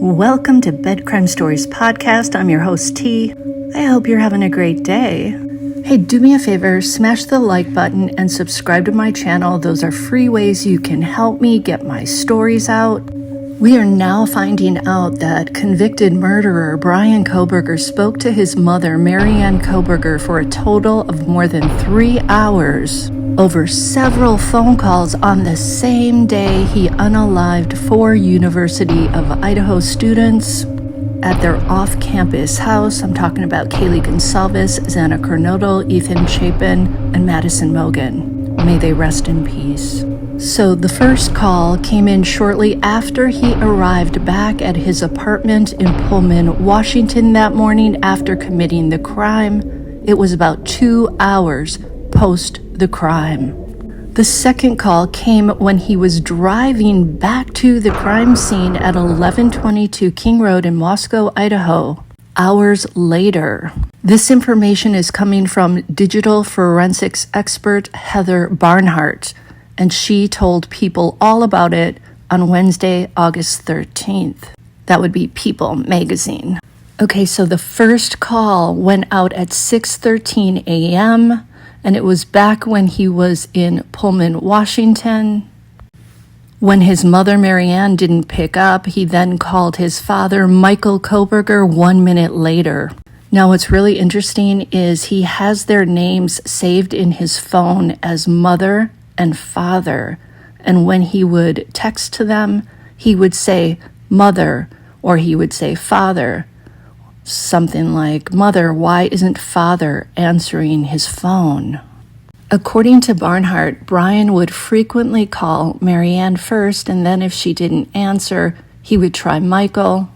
Welcome to Bed Crime Stories Podcast. I'm your host, T. I hope you're having a great day. Hey, do me a favor, smash the like button and subscribe to my channel. Those are free ways you can help me get my stories out. We are now finding out that convicted murderer Bryan Kohberger spoke to his mother, Marianne Kohberger, for a total of more than 3 hours over several phone calls on the same day he unalived 4 University of Idaho students at their off-campus house. I'm talking about Kaylee Gonsalves, Xana Kernodle, Ethan Chapin, and Madison Mogan. May they rest in peace. So the first call came in shortly after he arrived back at his apartment in Pullman, Washington that morning after committing the crime. It was about 2 hours post the crime. The second call came when he was driving back to the crime scene at 1122 King Road in Moscow, Idaho, hours later. This information is coming from digital forensics expert Heather Barnhart, and she told People all about it on Wednesday, August 13th. That would be People magazine. Okay, so the first call went out at 6:13 a.m., and it was back when he was in Pullman, Washington. When his mother, Marianne, didn't pick up, he then called his father, Michael Kohberger, 1 minute later. Now, what's really interesting is he has their names saved in his phone as mother and father. And when he would text to them, he would say mother, or he would say father. Something like, "Mother, why isn't father answering his phone?" According to Barnhart, Bryan would frequently call Marianne first, and then if she didn't answer, he would try Michael.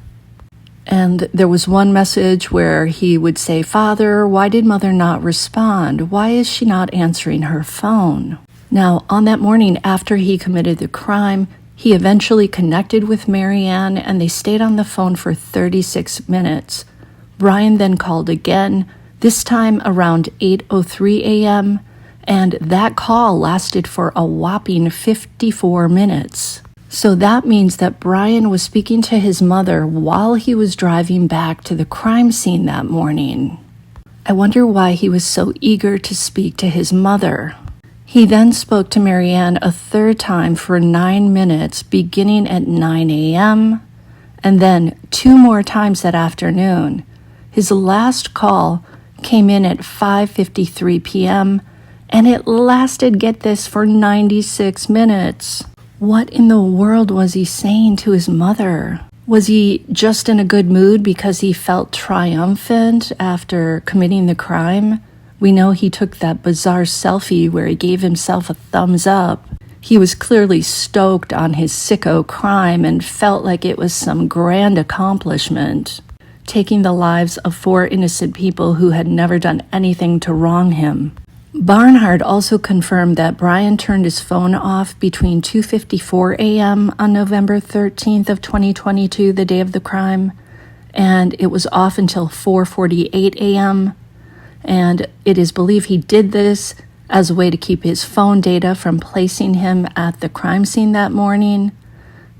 And there was one message where he would say, "Father, why did mother not respond? Why is she not answering her phone?" Now, on that morning after he committed the crime, he eventually connected with Marianne, and they stayed on the phone for 36 minutes. Bryan then called again, this time around 8:03 a.m., and that call lasted for a whopping 54 minutes. So that means that Bryan was speaking to his mother while he was driving back to the crime scene that morning. I wonder why he was so eager to speak to his mother. He then spoke to Marianne a third time for 9 minutes, beginning at 9 a.m., and then 2 more times that afternoon. His last call came in at 5:53 p.m., and it lasted, get this, for 96 minutes. What in the world was he saying to his mother? Was he just in a good mood because he felt triumphant after committing the crime? We know he took that bizarre selfie where he gave himself a thumbs up. He was clearly stoked on his sicko crime and felt like it was some grand accomplishment, taking the lives of 4 innocent people who had never done anything to wrong him. Barnhart also confirmed that Bryan turned his phone off between 2:54 a.m. on November 13th of 2022, the day of the crime, and it was off until 4:48 a.m., and it is believed he did this as a way to keep his phone data from placing him at the crime scene that morning.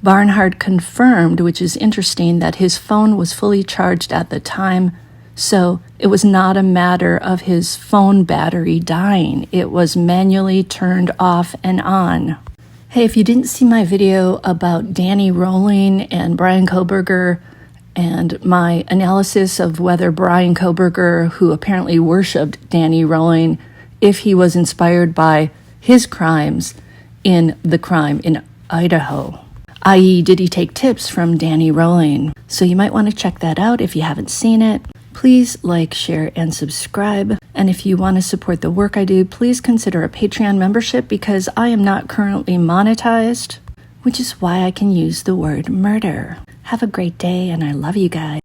Barnhart confirmed, which is interesting, that his phone was fully charged at the time, so it was not a matter of his phone battery dying. It was manually turned off and on. Hey, if you didn't see my video about Danny Rolling and Bryan Kohberger and my analysis of whether Bryan Kohberger, who apparently worshipped Danny Rolling, if he was inspired by his crimes in the crime in Idaho, i.e., did he take tips from Danny Rolling? So you might want to check that out if you haven't seen it. Please like, share, and subscribe. And if you want to support the work I do, please consider a Patreon membership because I am not currently monetized, which is why I can use the word murder. Have a great day, and I love you guys.